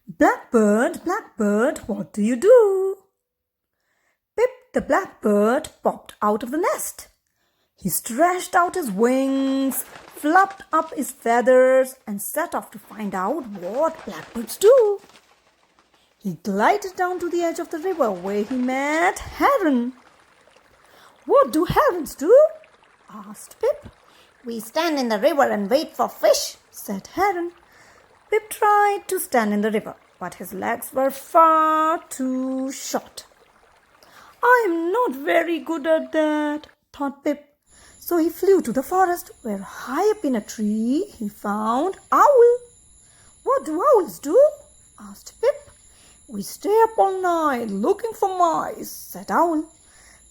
Blackbird, Blackbird, what do you do? Pip the blackbird popped out of the nest. He stretched out his wings, fluffed up his feathers, and set off to find out what blackbirds do. He glided down to the edge of the river where he met Heron. "What do herons do?" asked Pip. "We stand in the river and wait for fish," said Heron. Pip tried to stand in the river, but his legs were far too short. "I am not very good at that," thought Pip. So he flew to the forest, where high up in a tree he found Owl. "What do owls do?" asked Pip. "We stay up all night looking for mice," said Owl.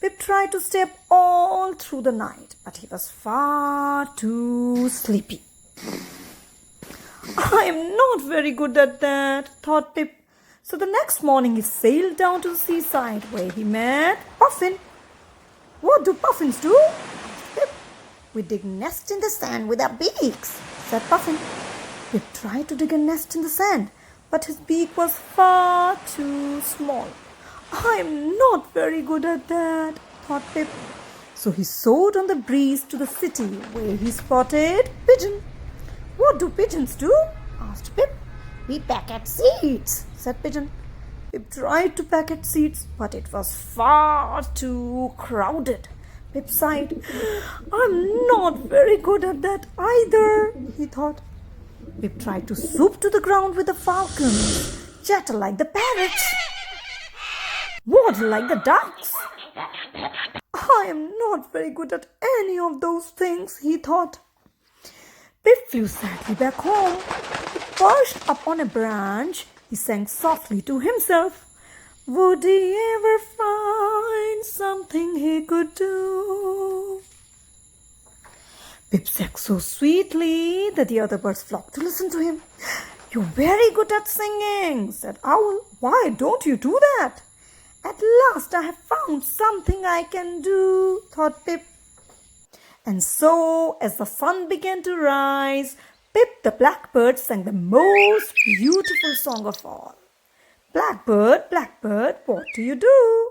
Pip tried to stay up all through the night, but he was far too sleepy. "I am not very good at that," thought Pip. So the next morning he sailed down to the seaside where he met Puffin. "What do puffins do?" asked Pip. "We dig nests in the sand with our beaks," said Puffin. Pip tried to dig a nest in the sand, but his beak was far too small. "I am not very good at that," thought Pip. So he soared on the breeze to the city where he spotted Pigeon. "What do pigeons do?" asked Pip. "We peck at seeds," said Pigeon. Pip tried to peck at seeds, but it was far too crowded. Pip sighed. "I'm not very good at that either," he thought. Pip tried to swoop to the ground with the falcons, chatter like the parrots, waddle like the ducks. "I am not very good at any of those things," he thought. Pip flew sadly back home. He perched up on a branch. He sang softly to himself. Would he ever find something he could do? Pip sang so sweetly that the other birds flocked to listen to him. "You're very good at singing," said Owl. "Why don't you do that?" "At last I have found something I can do," thought Pip. And so, as the sun began to rise, Pip the blackbird sang the most beautiful song of all. "Blackbird, Blackbird, what do you do?"